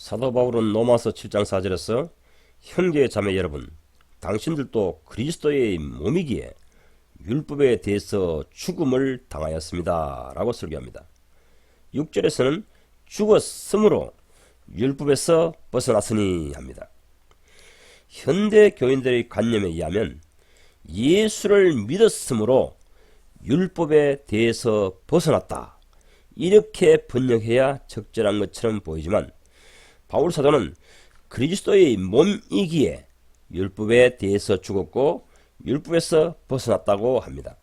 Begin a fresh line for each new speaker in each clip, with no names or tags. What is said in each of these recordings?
사도 바울은 로마서 7장 4절에서 형제 자매 여러분, 당신들도 그리스도의 몸이기에 율법에 대해서 죽음을 당하였습니다 라고 설교합니다. 6절에서는 죽었으므로 율법에서 벗어났으니 합니다. 현대 교인들의 관념에 의하면 예수를 믿었으므로 율법에 대해서 벗어났다, 이렇게 번역해야 적절한 것처럼 보이지만 바울 사도는 그리스도의 몸이기에 율법에 대해서 죽었고 율법에서 벗어났다고 합니다.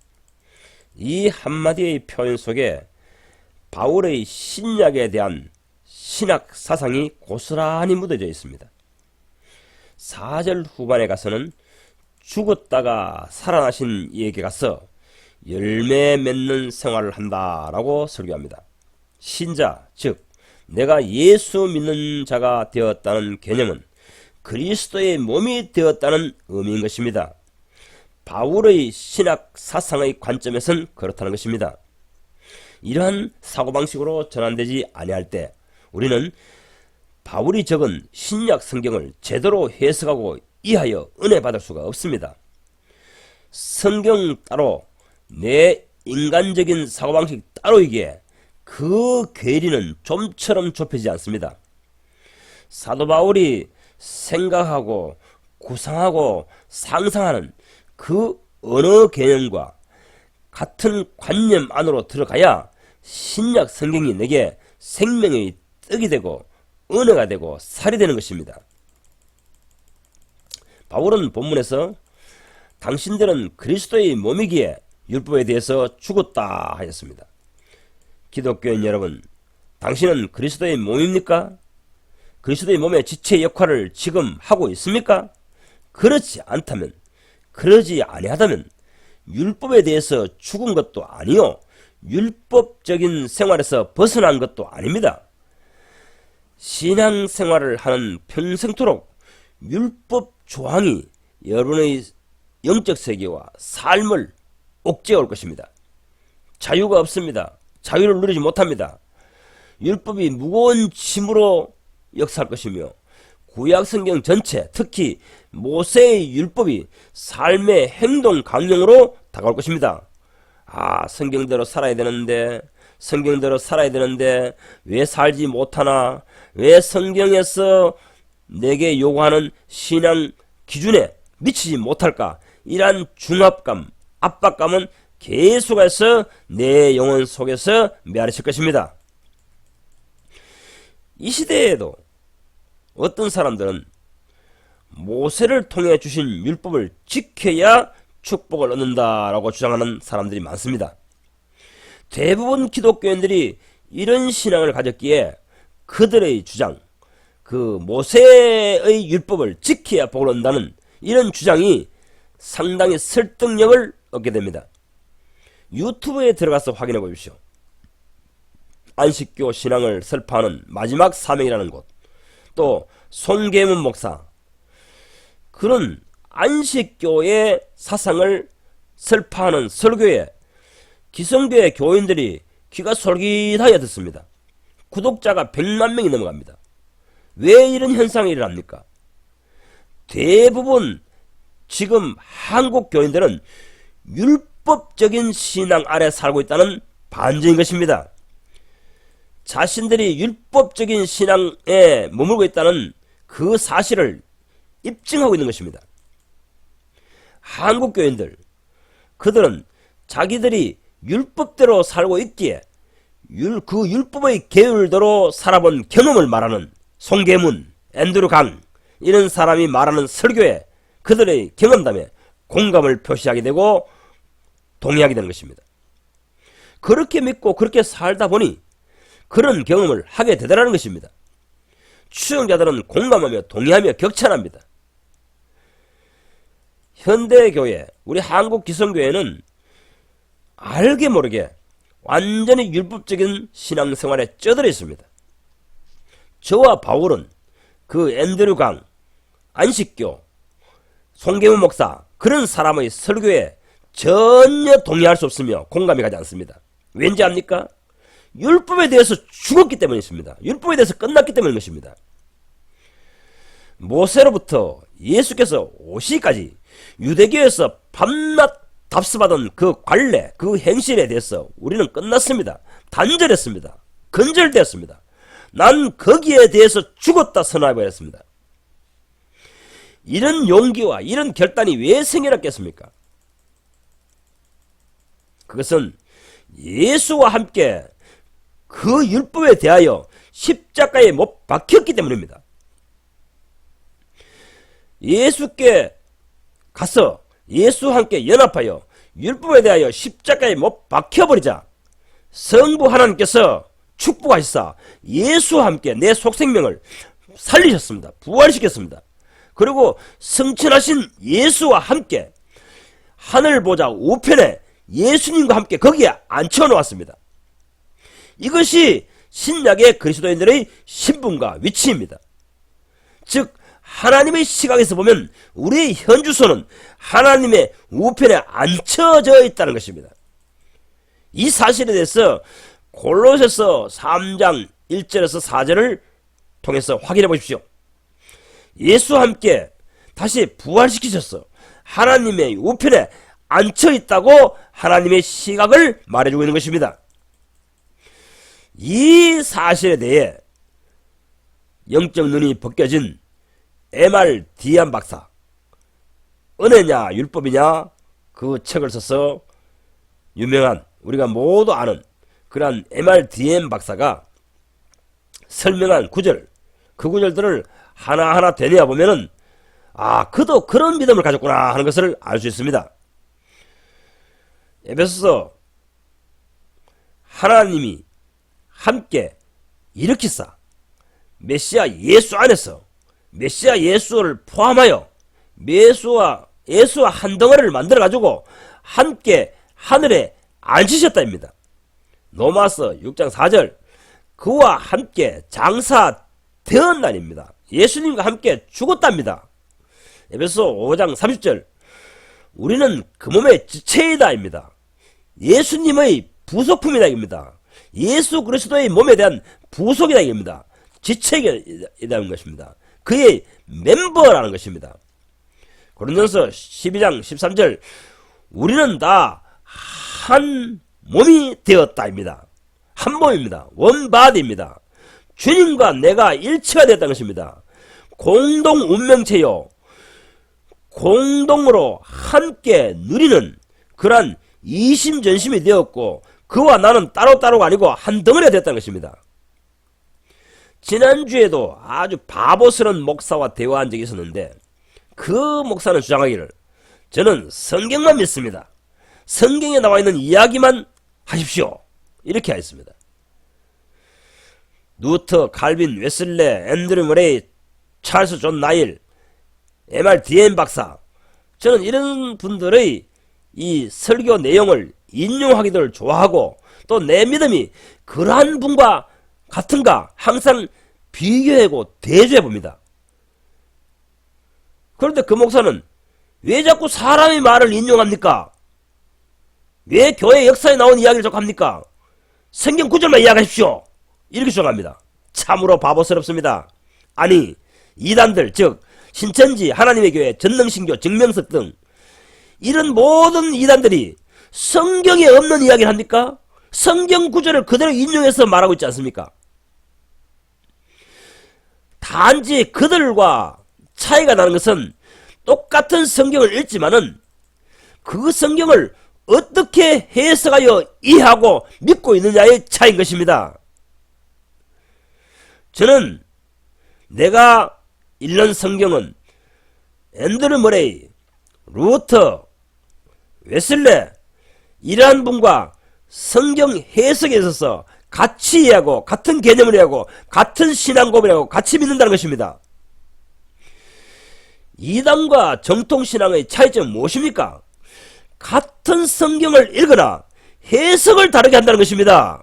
이 한마디의 표현 속에 바울의 신약에 대한 신학 사상이 고스란히 묻어져 있습니다. 4절 후반에 가서는 죽었다가 살아나신 이에게 가서 열매 맺는 생활을 한다라고 설교합니다. 신자, 즉 내가 예수 믿는 자가 되었다는 개념은 그리스도의 몸이 되었다는 의미인 것입니다. 바울의 신학 사상의 관점에선 그렇다는 것입니다. 이러한 사고방식으로 전환되지 아니할 때 우리는 바울이 적은 신약 성경을 제대로 해석하고 이해하여 은혜 받을 수가 없습니다. 성경 따로 내 인간적인 사고방식 따로이기에 그 괴리는 좀처럼 좁혀지지 않습니다. 사도 바울이 생각하고 구상하고 상상하는 그 언어 개념과 같은 관념 안으로 들어가야 신약 성경이 내게 생명의 떡이 되고 은혜가 되고 살이 되는 것입니다. 바울은 본문에서 당신들은 그리스도의 몸이기에 율법에 대해서 죽었다 하였습니다. 기독교인 여러분, 당신은 그리스도의 몸입니까? 그리스도의 몸의 지체 역할을 지금 하고 있습니까? 그렇지 않다면, 그러지 아니하다면 율법에 대해서 죽은 것도 아니요, 율법적인 생활에서 벗어난 것도 아닙니다. 신앙생활을 하는 평생토록 율법 조항이 여러분의 영적 세계와 삶을 옥죄어 올 것입니다. 자유가 없습니다. 자유를 누리지 못합니다. 율법이 무거운 짐으로 역사할 것이며 구약성경 전체, 특히 모세의 율법이 삶의 행동 강령으로 다가올 것입니다. 성경대로 살아야 되는데, 성경대로 살아야 되는데 왜 살지 못하나, 왜 성경에서 내게 요구하는 신앙 기준에 미치지 못할까, 이러한 중압감, 압박감은 계속해서 내 영혼 속에서 메아리칠 것입니다. 이 시대에도 어떤 사람들은 모세를 통해 주신 율법을 지켜야 축복을 얻는다라고 주장하는 사람들이 많습니다. 대부분 기독교인들이 이런 신앙을 가졌기에 그들의 주장, 그 모세의 율법을 지켜야 복을 얻는다는 이런 주장이 상당히 설득력을 얻게 됩니다. 유튜브에 들어가서 확인해 보십시오. 안식교 신앙을 설파하는 마지막 사명이라는 곳, 또 송계문 목사, 그런 안식교의 사상을 설파하는 설교에 기성교회 교인들이 귀가 솔깃하여 듣습니다. 구독자가 100만 명이 넘어갑니다. 왜 이런 현상이 일어납니까? 대부분 지금 한국 교인들은 율법적인 신앙 아래 살고 있다는 반증인 것입니다. 자신들이 율법적인 신앙에 머물고 있다는 그 사실을 입증하고 있는 것입니다. 한국 교인들, 그들은 자기들이 율법대로 살고 있기에 그 율법의 계율대로 살아본 경험을 말하는 송계문, 앤드류 강, 이런 사람이 말하는 설교에 그들의 경험담에 공감을 표시하게 되고 동의하게 되는 것입니다. 그렇게 믿고 그렇게 살다 보니 그런 경험을 하게 되더라는 것입니다. 추종자들은 공감하며 동의하며 격찬합니다. 현대교회, 우리 한국 기성교회는 알게 모르게 완전히 율법적인 신앙생활에 쩌들어 있습니다. 저와 바울은 그 앤드류 강, 안식교, 송계문 목사, 그런 사람의 설교에 전혀 동의할 수 없으며 공감이 가지 않습니다. 왠지 압니까? 율법에 대해서 죽었기 때문에 있습니다. 율법에 대해서 끝났기 때문인 것입니다. 모세로부터 예수께서 오시기까지 유대교에서 밤낮 답습하던 그 관례, 그 행실에 대해서 우리는 끝났습니다. 단절했습니다. 근절되었습니다. 난 거기에 대해서 죽었다 선언해버렸습니다. 이런 용기와 이런 결단이 왜 생겨났겠습니까? 그것은 예수와 함께 그 율법에 대하여 십자가에 못 박혔기 때문입니다. 예수께 가서 예수와 함께 연합하여 율법에 대하여 십자가에 못 박혀버리자 성부 하나님께서 축복하시사 예수와 함께 내 속생명을 살리셨습니다. 부활시켰습니다. 그리고 승천하신 예수와 함께 하늘 보좌 우편에 예수님과 함께 거기에 앉혀놓았습니다. 이것이 신약의 그리스도인들의 신분과 위치입니다. 즉 하나님의 시각에서 보면 우리의 현주소는 하나님의 우편에 앉혀져 있다는 것입니다. 이 사실에 대해서 골로새서 3장 1절에서 4절을 통해서 확인해 보십시오. 예수와 함께 다시 부활시키셔서 하나님의 우편에 앉혀 있다고 하나님의 시각을 말해주고 있는 것입니다. 이 사실에 대해 영적 눈이 벗겨진 M.R. 디안 박사, 은혜냐 율법이냐 그 책을 써서 유명한 우리가 모두 아는 그러한 M.R. 디안 박사가 설명한 구절, 그 구절들을 하나하나 되뇌어 보면은 그도 그런 믿음을 가졌구나 하는 것을 알 수 있습니다. 에베소서 하나님이 함께 일으키사 메시아 예수 안에서 메시아 예수를 포함하여 예수와 한 덩어리를 만들어 가지고 함께 하늘에 앉으셨다입니다. 로마서 6장 4절 그와 함께 장사되었나입니다. 예수님과 함께 죽었답니다. 에베소 5장 30절 우리는 그 몸의 지체이다입니다. 예수님의 부속품이다입니다. 예수 그리스도의 몸에 대한 부속이다입니다. 지체이다는 것입니다. 그의 멤버라는 것입니다. 고린도전서 12장 13절 우리는 다 한 몸이 되었다입니다. 한 몸입니다. 원바디입니다. 주님과 내가 일체가 되었다는 것입니다. 공동 운명체요 공동으로 함께 누리는 그러한 이심전심이 되었고 그와 나는 따로따로가 아니고 한 덩어리가 됐다는 것입니다. 지난주에도 아주 바보스러운 목사와 대화한 적이 있었는데 그 목사는 주장하기를 저는 성경만 믿습니다. 성경에 나와 있는 이야기만 하십시오. 이렇게 하였습니다. 루터, 칼빈, 웨슬레, 앤드류 머레이, 찰스 존 나일, M.R. 디엔 박사 저는 이런 분들의 이 설교 내용을 인용하기를 좋아하고 또 내 믿음이 그러한 분과 같은가 항상 비교하고 대조해 봅니다. 그런데 그 목사는 왜 자꾸 사람의 말을 인용합니까? 왜 교회 역사에 나온 이야기를 자꾸 합니까? 성경 구절만 이야기하십시오. 이렇게 주장합니다. 참으로 바보스럽습니다. 아니 이단들 즉 신천지, 하나님의 교회, 전능신교, 증명석 등 이런 모든 이단들이 성경에 없는 이야기를 합니까? 성경 구절을 그대로 인용해서 말하고 있지 않습니까? 단지 그들과 차이가 나는 것은 똑같은 성경을 읽지만은 그 성경을 어떻게 해석하여 이해하고 믿고 있느냐의 차이인 것입니다. 저는 내가 읽는 성경은 앤드류 머레이, 루터, 웨슬레 이러한 분과 성경 해석에 있어서 같이 이해하고 같은 개념을 이해하고 같은 신앙고백을 하고 같이 믿는다는 것입니다. 이단과 정통신앙의 차이점은 무엇입니까? 같은 성경을 읽으나 해석을 다르게 한다는 것입니다.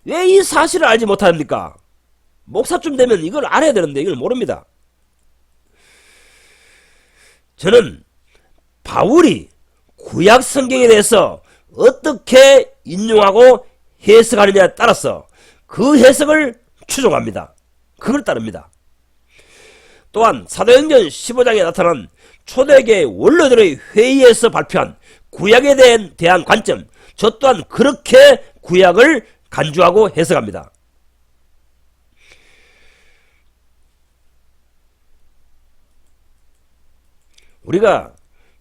왜 이 사실을 알지 못합니까? 목사쯤 되면 이걸 알아야 되는데 이걸 모릅니다. 저는 바울이 구약 성경에 대해서 어떻게 인용하고 해석하느냐에 따라서 그 해석을 추종합니다. 그걸 따릅니다. 또한 사도행전 15장에 나타난 초대교회 원로들의 회의에서 발표한 구약에 대한 관점, 저 또한 그렇게 구약을 간주하고 해석합니다. 우리가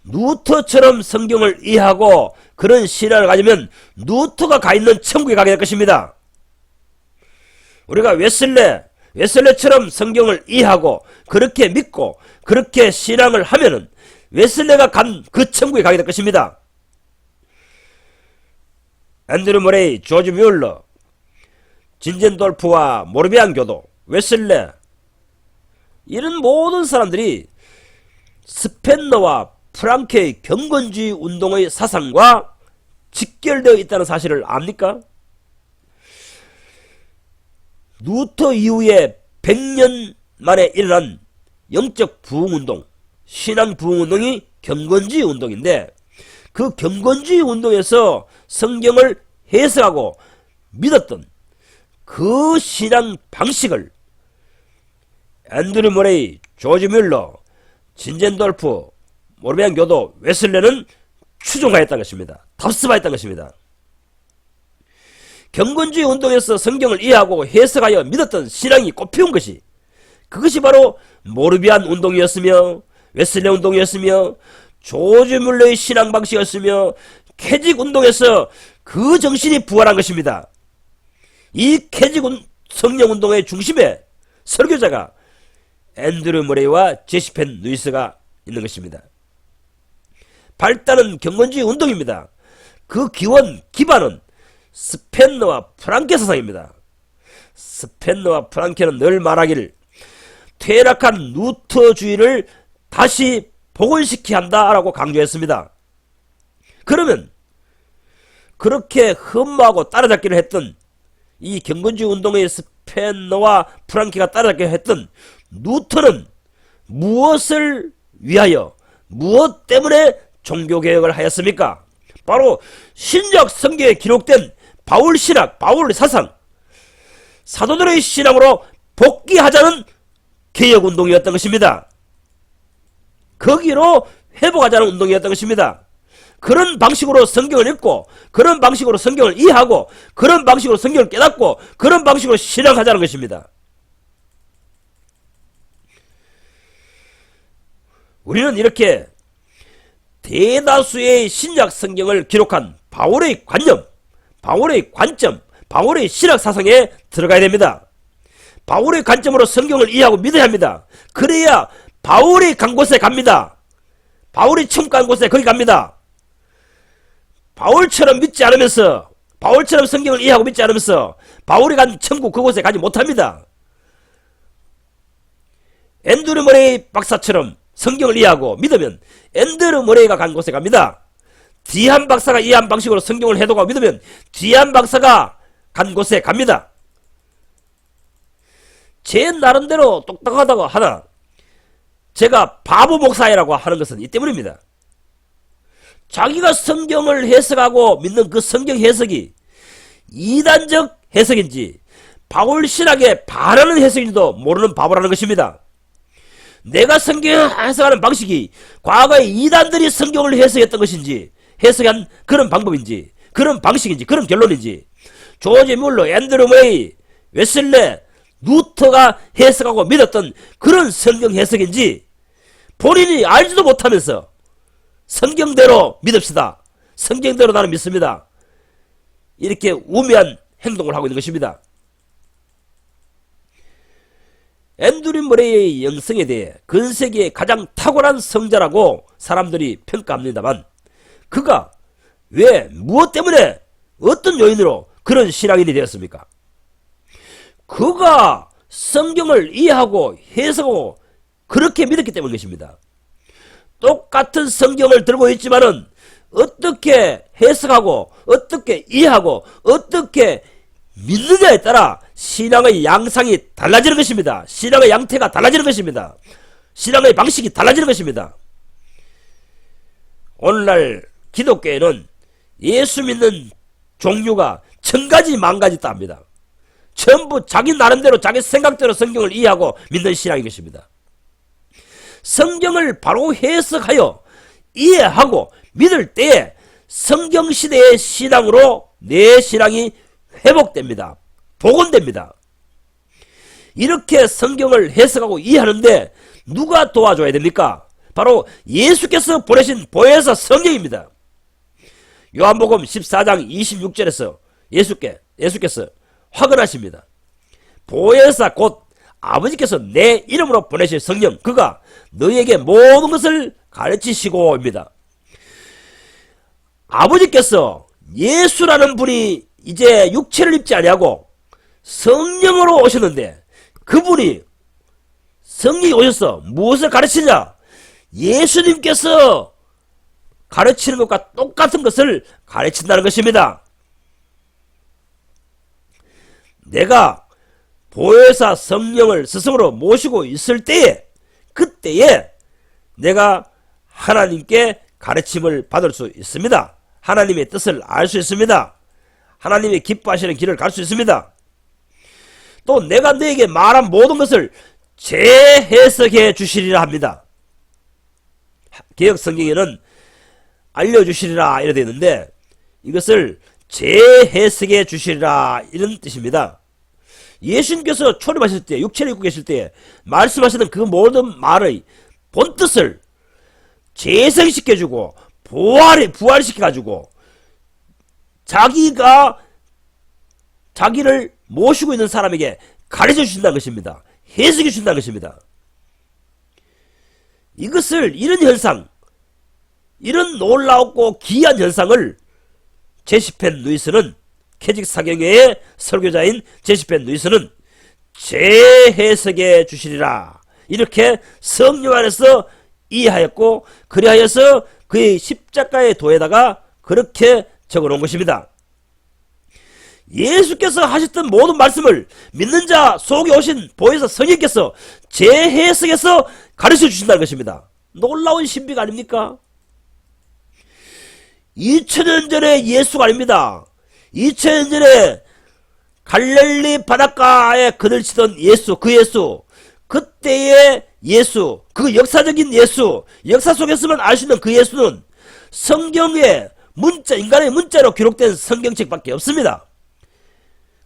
루터처럼 성경을 이해하고 그런 신앙을 가지면 루터가 가 있는 천국에 가게 될 것입니다. 우리가 웨슬레처럼 성경을 이해하고 그렇게 믿고 그렇게 신앙을 하면은 웨슬레가 간 그 천국에 가게 될 것입니다. 앤드류 머레이, 조지 뮬러, 진젠돌프와 모르비안 교도, 웨슬레, 이런 모든 사람들이 스펜너와 프랑케의 경건주의 운동의 사상과 직결되어 있다는 사실을 압니까? 루터 이후에 100년 만에 일어난 영적 부흥운동, 신앙 부흥운동이 경건주의 운동인데, 그 경건주의 운동에서 성경을 해석하고 믿었던 그 신앙 방식을 앤드류 머레이, 조지 뮬러, 진젠돌프, 모르비안 교도, 웨슬레는 추종하였다는 것입니다. 답습하였다는 것입니다. 경건주의 운동에서 성경을 이해하고 해석하여 믿었던 신앙이 꽃피운 것이, 그것이 바로 모르비안 운동이었으며 웨슬레 운동이었으며 조지 뮬러의 신앙 방식이었으며 캐직 운동에서 그 정신이 부활한 것입니다. 이 캐직 성령 운동의 중심에 설교자가 앤드류 머레이와 제시펜 루이스가 있는 것입니다. 발단은 경건주의 운동입니다. 그 기반은 스펜너와 프랑케 사상입니다. 스펜너와 프랑케는 늘 말하기를 퇴락한 루터주의를 다시 복원시켜야 한다라고 강조했습니다. 그러면 그렇게 흠모하고 따라잡기를 했던 이 경건주의 운동의 스펜너와 프랑케가 따라잡기를 했던 루터는 무엇을 위하여, 무엇 때문에 종교개혁을 하였습니까? 바로 신약 성경에 기록된 바울 신학, 바울 사상, 사도들의 신앙으로 복귀하자는 개혁운동이었던 것입니다. 거기로 회복하자는 운동이었던 것입니다. 그런 방식으로 성경을 읽고, 그런 방식으로 성경을 이해하고, 그런 방식으로 성경을 깨닫고, 그런 방식으로 신앙하자는 것입니다. 우리는 이렇게 대다수의 신약 성경을 기록한 바울의 관념, 바울의 관점, 바울의 신학 사상에 들어가야 됩니다. 바울의 관점으로 성경을 이해하고 믿어야 합니다. 그래야 바울이 간 곳에 갑니다. 바울이 천국 간 곳에 거기 갑니다. 바울처럼 믿지 않으면서, 바울처럼 성경을 이해하고 믿지 않으면서 바울이 간 천국 그곳에 가지 못합니다. 앤드류 머레이 박사처럼 성경을 이해하고 믿으면 앤드류 머레이가 간 곳에 갑니다. 디한 박사가 이해한 방식으로 성경을 해독하고 믿으면 디한 박사가 간 곳에 갑니다. 제 나름대로 똑똑하다고 하나 제가 바보 목사이라고 하는 것은 이 때문입니다. 자기가 성경을 해석하고 믿는 그 성경 해석이 이단적 해석인지 바울 신학에 반하는 해석인지도 모르는 바보라는 것입니다. 내가 성경을 해석하는 방식이 과거에 이단들이 성경을 해석했던 것인지, 해석한 그런 방법인지, 그런 방식인지, 그런 결론인지, 조지 뮬러, 앤드류 머레이, 웨슬레, 루터가 해석하고 믿었던 그런 성경 해석인지 본인이 알지도 못하면서 성경대로 믿읍시다, 성경대로 나는 믿습니다, 이렇게 우매한 행동을 하고 있는 것입니다. 앤드류 머레이의 영성에 대해 근세기의 가장 탁월한 성자라고 사람들이 평가합니다만, 그가 왜, 무엇 때문에, 어떤 요인으로 그런 신앙인이 되었습니까? 그가 성경을 이해하고 해석하고 그렇게 믿었기 때문인 것입니다. 똑같은 성경을 들고 있지만은 어떻게 해석하고 어떻게 이해하고 어떻게 믿느냐에 따라 신앙의 양상이 달라지는 것입니다. 신앙의 양태가 달라지는 것입니다. 신앙의 방식이 달라지는 것입니다. 오늘날 기독교에는 예수 믿는 종류가 1000가지 만가지 있다 합니다. 전부 자기 나름대로 자기 생각대로 성경을 이해하고 믿는 신앙인 것입니다. 성경을 바로 해석하여 이해하고 믿을 때에 성경시대의 신앙으로 내 신앙이 회복됩니다. 복원됩니다. 이렇게 성경을 해석하고 이해하는데 누가 도와줘야 됩니까? 바로 예수께서 보내신 보혜사 성령입니다. 요한복음 14장 26절에서 예수께서 확언하십니다. 보혜사 곧 아버지께서 내 이름으로 보내실 성령, 그가 너희에게 모든 것을 가르치시고입니다. 아버지께서 예수라는 분이 이제 육체를 입지 아니하고 성령으로 오셨는데, 그분이 성령이 오셔서 무엇을 가르치냐? 예수님께서 가르치는 것과 똑같은 것을 가르친다는 것입니다. 내가 보혜사 성령을 스승으로 모시고 있을 때에, 그때에 내가 하나님께 가르침을 받을 수 있습니다. 하나님의 뜻을 알 수 있습니다. 하나님의 기뻐하시는 길을 갈 수 있습니다. 또 내가 너에게 말한 모든 것을 재해석해 주시리라 합니다. 개역 성경에는 알려주시리라 이렇게 되어 있는데, 이것을 재해석해 주시리라 이런 뜻입니다. 예수님께서 초림하실 때, 육체를 입고 계실 때 말씀하시는 그 모든 말의 본뜻을 재생시켜주고 부활시켜가지고 자기를 모시고 있는 사람에게 가르쳐 주신다는 것입니다. 해석해 주신다는 것입니다. 이런 현상, 이런 놀라웠고 귀한 현상을 제시펜 루이스는, 캐직 사경회의 설교자인 제시펜 루이스는 재해석해 주시리라 이렇게 성령 안에서 이해하였고, 그리하여서 그의 십자가의 도에다가 그렇게 적어놓은 것입니다. 예수께서 하셨던 모든 말씀을 믿는 자 속에 오신 보혜사 성령께서 재해석해서 가르쳐 주신다는 것입니다. 놀라운 신비가 아닙니까? 2000년 전에 예수가 아닙니다. 2000년 전에 갈릴리 바닷가에 그늘치던 예수, 그 예수, 그때의 예수, 그 역사적인 예수, 역사 속에서만 알 수 있는 그 예수는 성경의 문자, 인간의 문자로 기록된 성경책밖에 없습니다.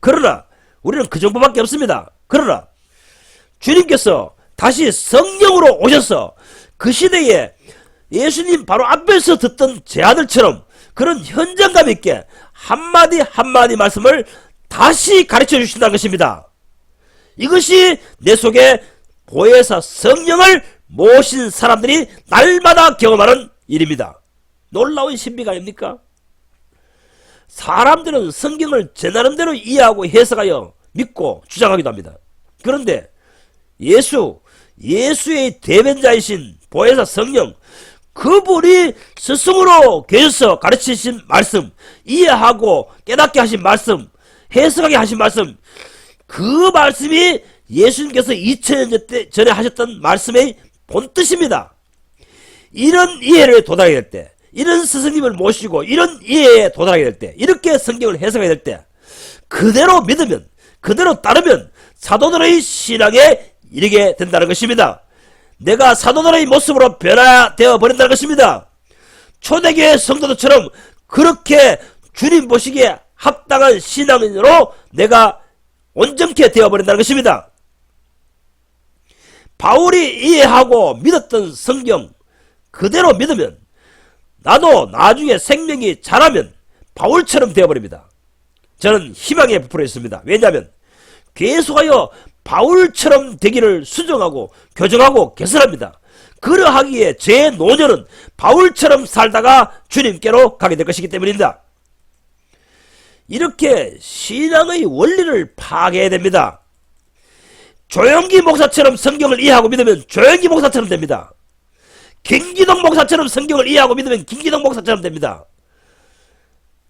그러나 우리는 그 정도밖에 없습니다. 그러나 주님께서 다시 성령으로 오셔서 그 시대에 예수님 바로 앞에서 듣던 제 아들처럼 그런 현장감 있게 한마디 한마디 말씀을 다시 가르쳐 주신다는 것입니다. 이것이 내 속에 보혜사 성령을 모신 사람들이 날마다 경험하는 일입니다. 놀라운 신비가 아닙니까? 사람들은 성경을 제 나름대로 이해하고 해석하여 믿고 주장하기도 합니다. 그런데 예수의 대변자이신 보혜사 성령, 그분이 스승으로 계셔서 가르치신 말씀, 이해하고 깨닫게 하신 말씀, 해석하게 하신 말씀, 그 말씀이 예수님께서 2000년 전에 하셨던 말씀의 본뜻입니다. 이런 이해를 도달하게 될 때, 이런 스승님을 모시고 이런 이해에 도달하게 될 때, 이렇게 성경을 해석하게 될 때, 그대로 믿으면, 그대로 따르면 사도들의 신앙에 이르게 된다는 것입니다. 내가 사도들의 모습으로 변화되어 버린다는 것입니다. 초대교회 성도들처럼 그렇게 주님 보시기에 합당한 신앙인으로 내가 온전케 되어버린다는 것입니다. 바울이 이해하고 믿었던 성경 그대로 믿으면 나도 나중에 생명이 자라면 바울처럼 되어버립니다. 저는 희망에 부풀어 있습니다. 왜냐하면 계속하여 바울처럼 되기를 수정하고 교정하고 개선합니다. 그러하기에 제 노년은 바울처럼 살다가 주님께로 가게 될 것이기 때문입니다. 이렇게 신앙의 원리를 파악해야 됩니다. 조영기 목사처럼 성경을 이해하고 믿으면 조영기 목사처럼 됩니다. 김기동 목사처럼 성경을 이해하고 믿으면 김기동 목사처럼 됩니다.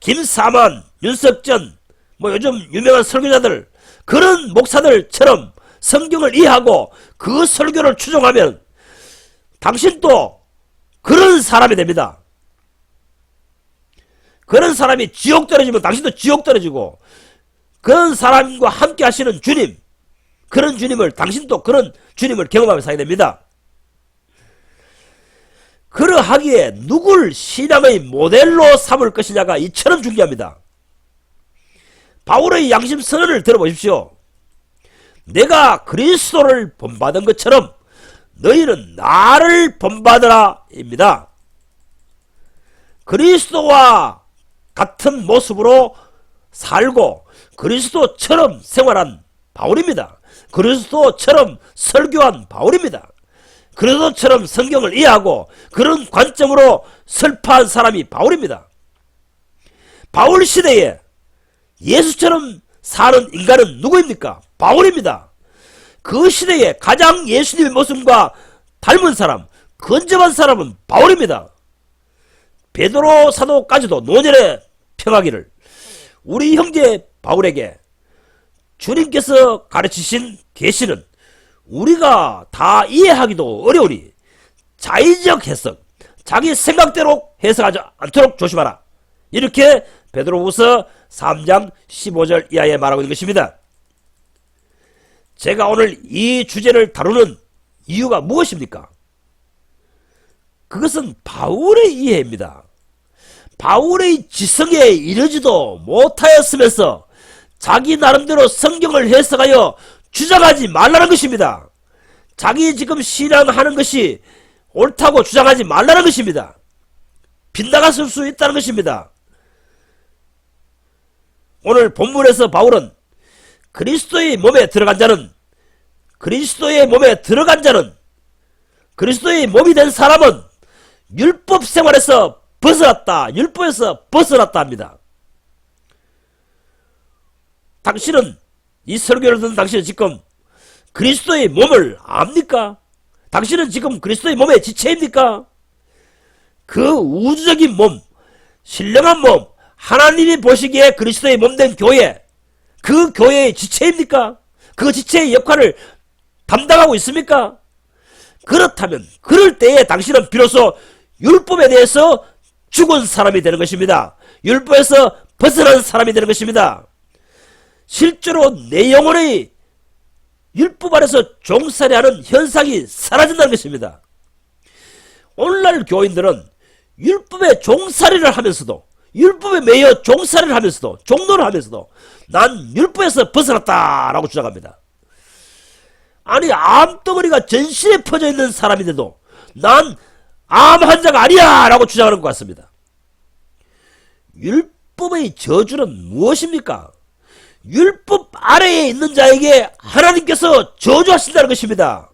김사만, 윤석전, 요즘 유명한 설교자들, 그런 목사들처럼 성경을 이해하고 그 설교를 추종하면 당신도 그런 사람이 됩니다. 그런 사람이 지옥 떨어지면 당신도 지옥 떨어지고, 그런 사람과 함께 하시는 주님, 그런 주님을, 당신도 그런 주님을 경험하며 살게 됩니다. 그러하기에 누굴 신앙의 모델로 삼을 것이냐가 이처럼 중요합니다. 바울의 양심 선언을 들어보십시오. 내가 그리스도를 본받은 것처럼 너희는 나를 본받으라 입니다. 그리스도와 같은 모습으로 살고 그리스도처럼 생활한 바울입니다. 그리스도처럼 설교한 바울입니다. 그리스도처럼 성경을 이해하고 그런 관점으로 설파한 사람이 바울입니다. 바울 시대에 예수처럼 사는 인간은 누구입니까? 바울입니다. 그 시대에 가장 예수님의 모습과 닮은 사람, 근접한 사람은 바울입니다. 베드로 사도까지도 노년에 평하기를 우리 형제 바울에게 주님께서 가르치신 계시는 우리가 다 이해하기도 어려우니 자의적 해석, 자기 생각대로 해석하지 않도록 조심하라. 이렇게 베드로후서 3장 15절 이하에 말하고 있는 것입니다. 제가 오늘 이 주제를 다루는 이유가 무엇입니까? 그것은 바울의 이해입니다. 바울의 지성에 이르지도 못하였으면서 자기 나름대로 성경을 해석하여 주장하지 말라는 것입니다. 자기 지금 신앙하는 것이 옳다고 주장하지 말라는 것입니다. 빗나갔을 수 있다는 것입니다. 오늘 본문에서 바울은 그리스도의 몸에 들어간 자는 그리스도의 몸이 된 사람은 율법 생활에서 벗어났다. 율법에서 벗어났다 합니다. 당신은 이 설교를 듣는 당신은 지금 그리스도의 몸을 압니까? 당신은 지금 그리스도의 몸의 지체입니까? 그 우주적인 몸, 신령한 몸, 하나님이 보시기에 그리스도의 몸된 교회, 그 교회의 지체입니까? 그 지체의 역할을 담당하고 있습니까? 그렇다면 그럴 때에 당신은 비로소 율법에 대해서 죽은 사람이 되는 것입니다. 율법에서 벗어난 사람이 되는 것입니다. 실제로 내 영혼의 율법 아래서 종살이하는 현상이 사라진다는 것입니다. 오늘날 교인들은 율법에 종살이를 하면서도 율법에 매여 종살이를 하면서도 종로를 하면서도 난 율법에서 벗어났다라고 주장합니다. 아니 암덩어리가 전신에 퍼져 있는 사람인데도 난 암 환자가 아니야 라고 주장하는 것 같습니다. 율법의 저주는 무엇입니까? 율법 아래에 있는 자에게 하나님께서 저주하신다는 것입니다.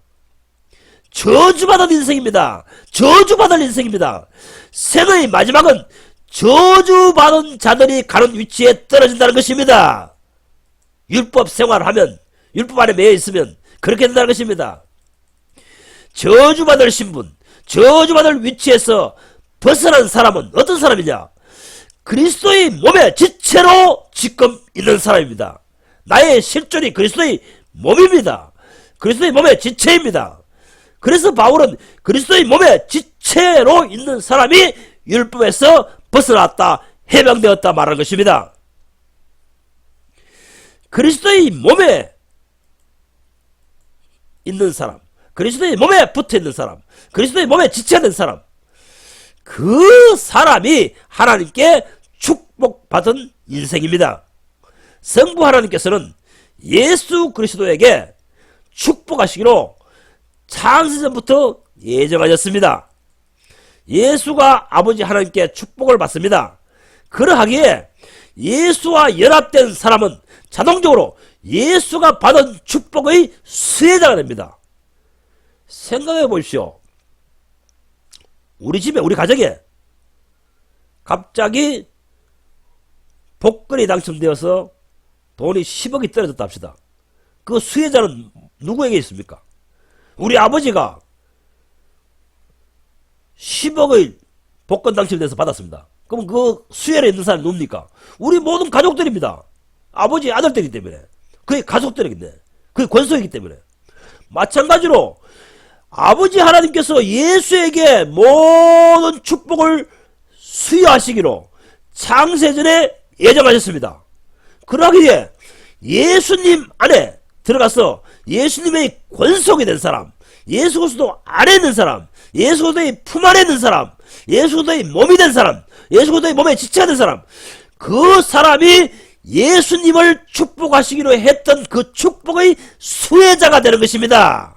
저주받은 인생입니다. 저주받을 인생입니다. 생의 마지막은 저주받은 자들이 가는 위치에 떨어진다는 것입니다. 율법 생활을 하면, 율법 안에 매여 있으면 그렇게 된다는 것입니다. 저주받을 신분, 저주받을 위치에서 벗어난 사람은 어떤 사람이냐? 그리스도의 몸의 지체로 지금 있는 사람입니다. 나의 실존이 그리스도의 몸입니다. 그리스도의 몸의 지체입니다. 그래서 바울은 그리스도의 몸의 지체로 있는 사람이 율법에서 벗어났다, 해방되었다 말하는 것입니다. 그리스도의 몸에 있는 사람, 그리스도의 몸에 붙어있는 사람, 그리스도의 몸에 지체된 사람, 그 사람이 하나님께 축복받은 인생입니다. 성부 하나님께서는 예수 그리스도에게 축복하시기로 창세전부터 예정하셨습니다. 예수가 아버지 하나님께 축복을 받습니다. 그러하기에 예수와 연합된 사람은 자동적으로 예수가 받은 축복의 수혜자가 됩니다. 생각해 보십시오. 우리 집에, 우리 가정에 갑자기 복권이 당첨되어서 돈이 10억이 떨어졌다 합시다. 그 수혜자는 누구에게 있습니까? 우리 아버지가 10억의 복권 당첨돼서 받았습니다. 그럼 그 수혜에 있는 사람이 누굽니까? 우리 모든 가족들입니다. 아버지 아들들이기 때문에. 그게 가족들이기 그게 권속이기 때문에. 마찬가지로 아버지 하나님께서 예수에게 모든 축복을 수여하시기로 창세전에 예정하셨습니다. 그러기에 예수님 안에 들어가서 예수님의 권속이 된 사람, 예수 그리스도 안에 있는 사람, 예수 그리스도의 품 안에 있는 사람, 예수 그리스도의 몸이 된 사람, 예수 그리스도의 몸의 지체가 된 사람, 그 사람이 예수님을 축복하시기로 했던 그 축복의 수혜자가 되는 것입니다.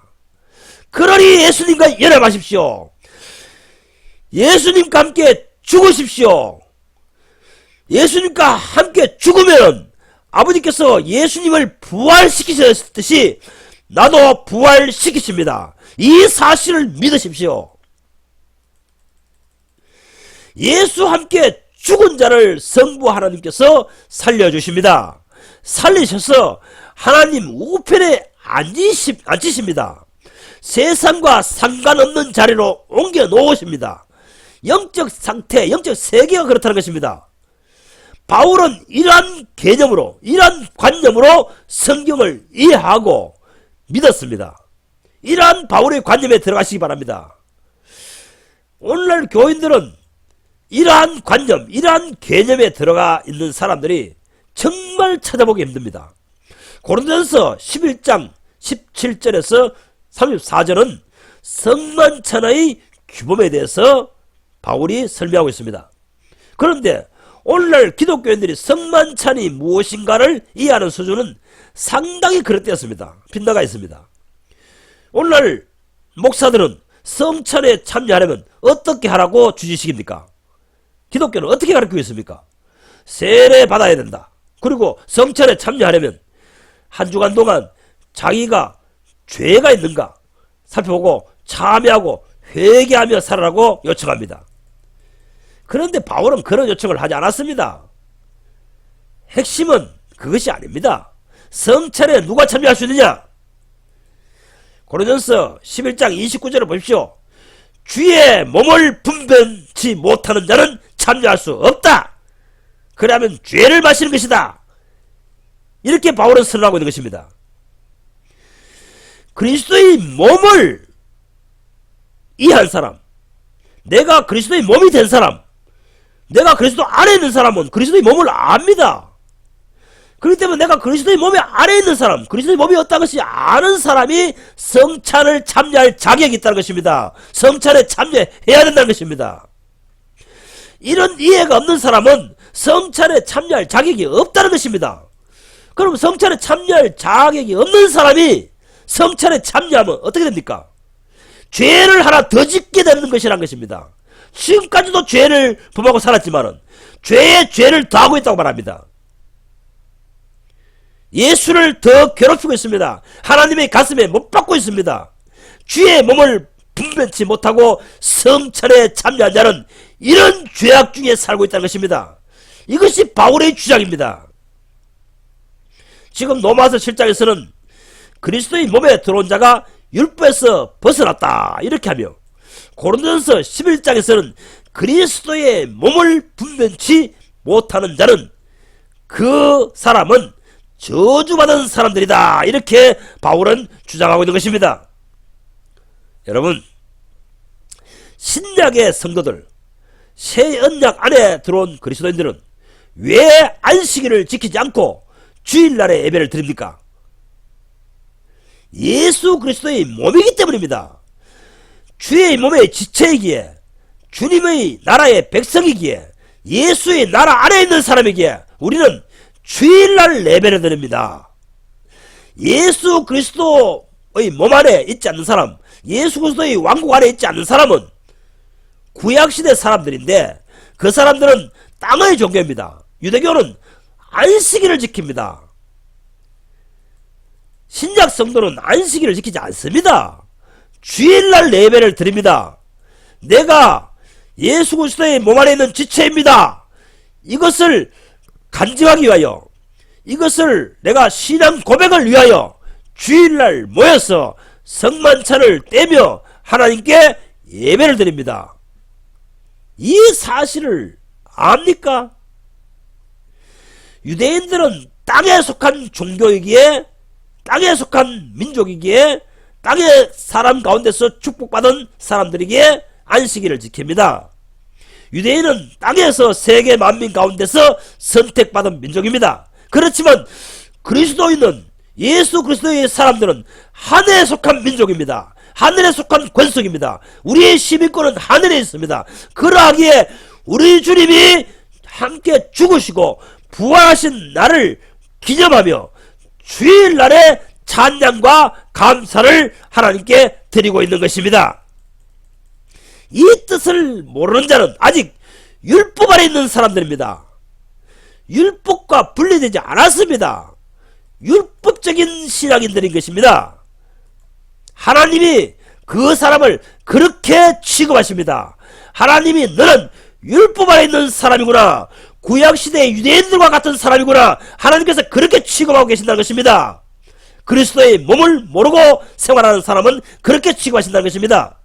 그러니 예수님과 연합하십시오. 예수님과 함께 죽으십시오. 예수님과 함께 죽으면 아버지께서 예수님을 부활시키셨듯이 나도 부활시키십니다. 이 사실을 믿으십시오. 예수 함께 죽은 자를 성부 하나님께서 살려주십니다. 살리셔서 하나님 우편에 앉히십니다. 세상과 상관없는 자리로 옮겨 놓으십니다. 영적 상태, 영적 세계가 그렇다는 것입니다. 바울은 이러한 개념으로, 이러한 관념으로 성경을 이해하고 믿었습니다. 이러한 바울의 관념에 들어가시기 바랍니다. 오늘날 교인들은 이러한 관념, 이러한 개념에 들어가 있는 사람들이 정말 찾아보기 힘듭니다. 고린도전서 11장 17절에서 34절은 성만찬의 규범에 대해서 바울이 설명하고 있습니다. 그런데 오늘날 기독교인들이 성만찬이 무엇인가를 이해하는 수준은 상당히 그릇되었습니다. 빗나가 있습니다. 오늘날 목사들은 성찬에 참여하려면 어떻게 하라고 주지식입니까? 기독교는 어떻게 가르치고 있습니까? 세례 받아야 된다. 그리고 성찬에 참여하려면 한 주간 동안 자기가 죄가 있는가 살펴보고 참여하고 회개하며 살아라고 요청합니다. 그런데 바울은 그런 요청을 하지 않았습니다. 핵심은 그것이 아닙니다. 성찬에 누가 참여할 수 있느냐? 고린도전서 11장 29절을 보십시오. 주의 몸을 분변치 못하는 자는 참여할 수 없다. 그러면 죄를 마시는 것이다. 이렇게 바울은 선언하고 있는 것입니다. 그리스도의 몸을 이해한 사람, 내가 그리스도의 몸이 된 사람, 내가 그리스도 안에 있는 사람은 그리스도의 몸을 압니다. 그렇기 때문에 내가 그리스도의 몸에 안에 있는 사람, 그리스도의 몸이 어떤 것이 아는 사람이 성찬을 참여할 자격이 있다는 것입니다. 성찬에 참여해야 된다는 것입니다. 이런 이해가 없는 사람은 성찬에 참여할 자격이 없다는 것입니다. 그럼 성찬에 참여할 자격이 없는 사람이 성찬에 참여하면 어떻게 됩니까? 죄를 하나 더 짓게 되는 것이란 것입니다. 지금까지도 죄를 범하고 살았지만은 죄에 죄를 더하고 있다고 말합니다. 예수를 더 괴롭히고 있습니다. 하나님의 가슴에 못 박고 있습니다. 주의 몸을 분변치 못하고 성찬에 참여한 자는 이런 죄악 중에 살고 있다는 것입니다. 이것이 바울의 주장입니다. 지금 로마서 7장에서는 그리스도의 몸에 들어온 자가 율법에서 벗어났다 이렇게 하며, 고린도전서 11장에서는 그리스도의 몸을 분변치 못하는 자는 그 사람은 저주받은 사람들이다 이렇게 바울은 주장하고 있는 것입니다. 여러분, 신약의 성도들, 새 언약 안에 들어온 그리스도인들은 왜 안식일을 지키지 않고 주일날에 예배를 드립니까? 예수 그리스도의 몸이기 때문입니다. 주의 몸의 지체이기에, 주님의 나라의 백성이기에, 예수의 나라 안에 있는 사람이기에 우리는 주일날 예배를 드립니다. 예수 그리스도의 몸 안에 있지 않는 사람, 예수 그리스도의 왕국 안에 있지 않는 사람은 구약시대 사람들인데 그 사람들은 땅의 종교입니다. 유대교는 안식일을 지킵니다. 신약 성도는 안식일을 지키지 않습니다. 주일날 예배를 드립니다. 내가 예수 그리스도의 몸 안에 있는 지체입니다. 이것을 간증하기 위하여, 이것을 내가 신앙 고백을 위하여 주일날 모여서 성만찬을 떼며 하나님께 예배를 드립니다. 이 사실을 압니까? 유대인들은 땅에 속한 종교이기에, 땅에 속한 민족이기에, 땅의 사람 가운데서 축복받은 사람들이기에 안식일을 지킵니다. 유대인은 땅에서 세계 만민 가운데서 선택받은 민족입니다. 그렇지만 그리스도인은, 예수 그리스도의 사람들은 하늘에 속한 민족입니다. 하늘에 속한 권속입니다. 우리의 시민권은 하늘에 있습니다. 그러하기에 우리 주님이 함께 죽으시고 부활하신 날을 기념하며 주일날에 찬양과 감사를 하나님께 드리고 있는 것입니다. 이 뜻을 모르는 자는 아직 율법 아래 있는 사람들입니다. 율법과 분리되지 않았습니다. 율법적인 신앙인들인 것입니다. 하나님이 그 사람을 그렇게 취급하십니다. 하나님이 너는 율법 아래 있는 사람이구나, 구약시대의 유대인들과 같은 사람이구나, 하나님께서 그렇게 취급하고 계신다는 것입니다. 그리스도의 몸을 모르고 생활하는 사람은 그렇게 취급하신다는 것입니다.